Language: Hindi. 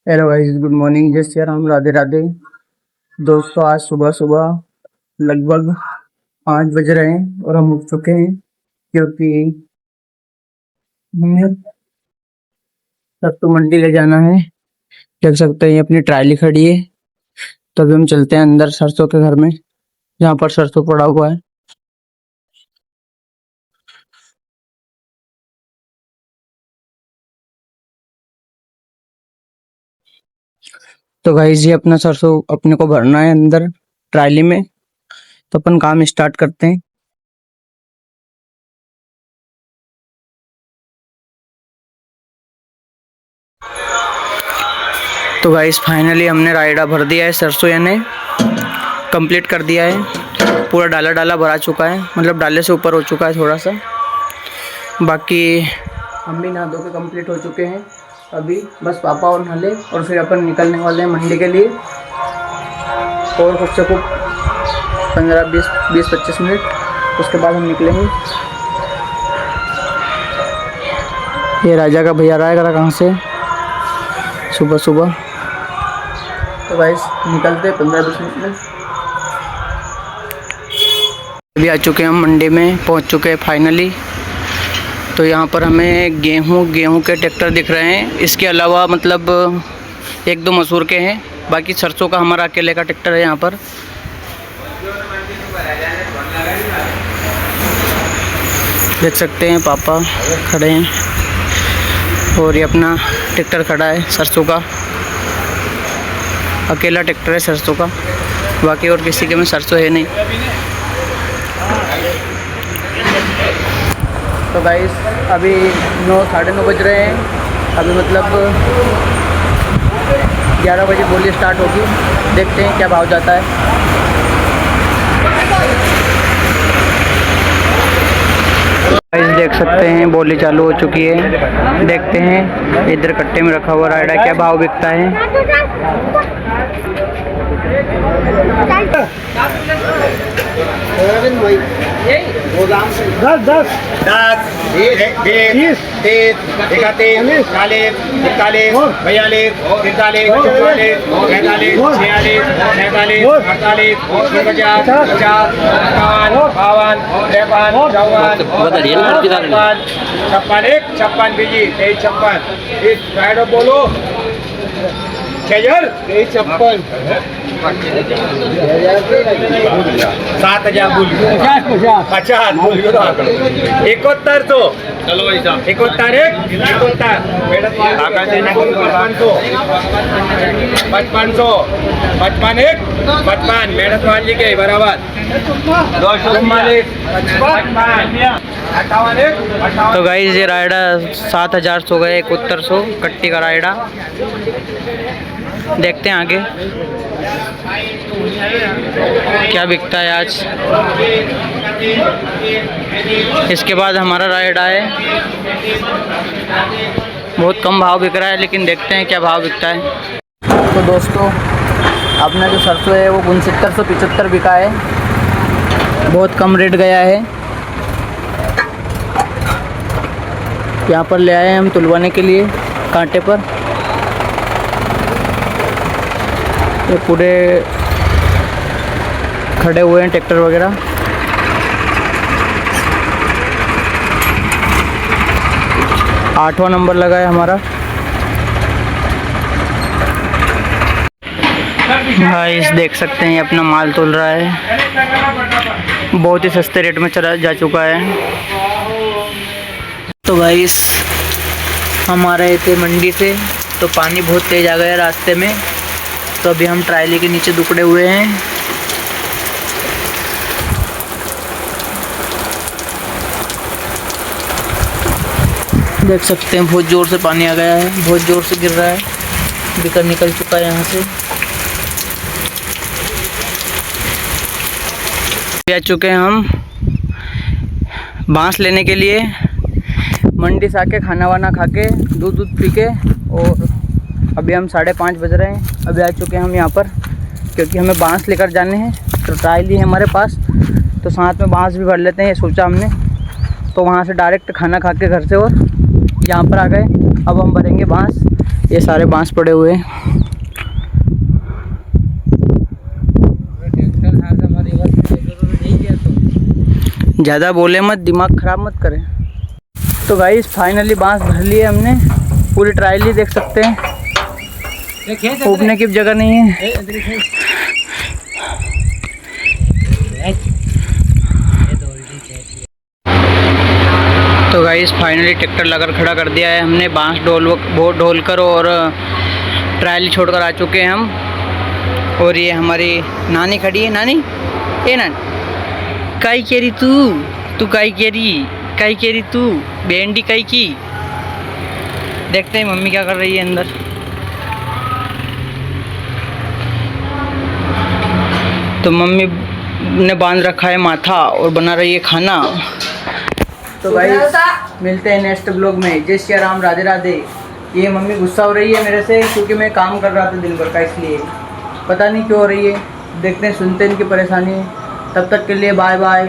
Hello guys, good morning. जय श्री राम, राधे राधे। दोस्तों, आज सुबह सुबह लगभग 5 बज रहे हैं और हम उठ चुके हैं क्योंकि हमें सत्तू मंडी ले जाना है। देख सकते हैं अपनी ट्राली खड़ी है, तो अभी हम चलते हैं अंदर सरसों के घर में, जहाँ पर सरसों पड़ा हुआ है। तो गाइस, ये अपना सरसों अपने को भरना है अंदर ट्राली में, तो अपन काम स्टार्ट करते हैं। तो गाइस, फाइनली हमने रायडा भर दिया है, सरसों यानी कंप्लीट कर दिया है। पूरा डाला डाला भरा चुका है, मतलब डाले से ऊपर हो चुका है थोड़ा सा। बाकी हम भी नहा धो के कंप्लीट हो चुके हैं। अभी बस पापा और नहा ले और फिर अपन निकलने वाले हैं मंडी के लिए। और कुछ से कुछ 15-20-25 मिनट, उसके बाद हम निकलेंगे। ये राजा का भैया आया कहाँ से सुबह सुबह। तो गाइस, निकलते 15-20 मिनट में। अभी आ चुके हैं हम मंडी में, पहुंच चुके हैं फाइनली। तो यहाँ पर हमें गेहूं के ट्रैक्टर दिख रहे हैं। इसके अलावा मतलब 1-2 मसूर के हैं, बाकी सरसों का हमारा अकेले का ट्रैक्टर है यहाँ पर। देख सकते हैं पापा खड़े हैं और ये अपना ट्रैक्टर खड़ा है सरसों का। अकेला ट्रैक्टर है सरसों का, बाकी और किसी के में सरसों है नहीं। तो गाइस, अभी 9-9:30 बज रहे हैं। अभी मतलब 11 बजे बोली स्टार्ट होगी। देखते हैं क्या भाव जाता है। गाइस, देख सकते हैं बोली चालू हो चुकी है। देखते हैं इधर कट्टे में रखा हुआ रायडा क्या भाव बिकता है। दस 20, 30, 31, 40, 41, 42, 43, 44, 45, 46, 47, 48, 49, 50, 51, 52, 53, 54, 56 बीजी 56। इस राइडर बोलो 6000 7,000 बोल 50 बोल 7100। चलो भाई साहब 71 5500 55 मेहनत वाली के बराबर 58। तो गाइस, ये रायडा 7100 गए, 7100 कट्टी का रायडा। देखते हैं आगे क्या बिकता है आज। इसके बाद हमारा रायडा है, बहुत कम भाव बिक रहा है, लेकिन देखते हैं क्या भाव बिकता है। तो दोस्तों, अपना जो सरसों है वो 6975 बिका है, बहुत कम रेट गया है। यहाँ पर ले आए हैं हम तुलवाने के लिए कांटे पर। ये पूरे खड़े हुए हैं ट्रैक्टर वगैरह। आठवां नंबर लगा है हमारा। गाइस, देख सकते हैं अपना माल तोल रहा है, बहुत ही सस्ते रेट में चला जा चुका है। तो गाइस, हम आ रहे थे मंडी से, तो पानी बहुत तेज़ आ गया रास्ते में, तो अभी हम ट्राली के नीचे दुकड़े हुए हैं। देख सकते हैं बहुत ज़ोर से पानी आ गया है, बहुत ज़ोर से गिर रहा है, बिकर निकल चुका है यहाँ से। आ चुके हैं हम बांस लेने के लिए। मंडी से आके खाना वाना खा के दूध पी के, और अभी हम 5:30 बज रहे हैं। अभी आ चुके हैं हम यहाँ पर, क्योंकि हमें बांस लेकर जाने हैं। तो ट्राली है हमारे पास, तो साथ में बांस भी भर लेते हैं, ये सोचा हमने। तो वहाँ से डायरेक्ट खाना खा के घर से और यहाँ पर आ गए। अब हम भरेंगे बांस। ये सारे बांस पड़े हुए हैं। ज़्यादा बोले मत, दिमाग ख़राब मत करें। तो गाइस फाइनली बांस भर लिए हमने, पूरी ट्रायली देख सकते हैं, ऊपने की जगह नहीं है। तो गाइस फाइनली ट्रैक्टर लगाकर खड़ा कर दिया है हमने, बांस ढोल कर और ट्रायली छोड़कर आ चुके हैं हम। और ये हमारी नानी खड़ी है। नानी, ए नानी, काई केरी तू काई केरी तू बेंडी काई की। देखते हैं मम्मी क्या कर रही है अंदर। तो मम्मी ने बांध रखा है माथा और बना रही है खाना। तो भाई मिलते हैं नेक्स्ट ब्लॉग में। जय श्री राम, राधे राधे। ये मम्मी गुस्सा हो रही है मेरे से क्योंकि मैं काम कर रहा था दिन भर का, इसलिए पता नहीं क्यों हो रही है। देखते हैं, सुनते हैं इनकी परेशानी। तब तक के लिए बाय बाय।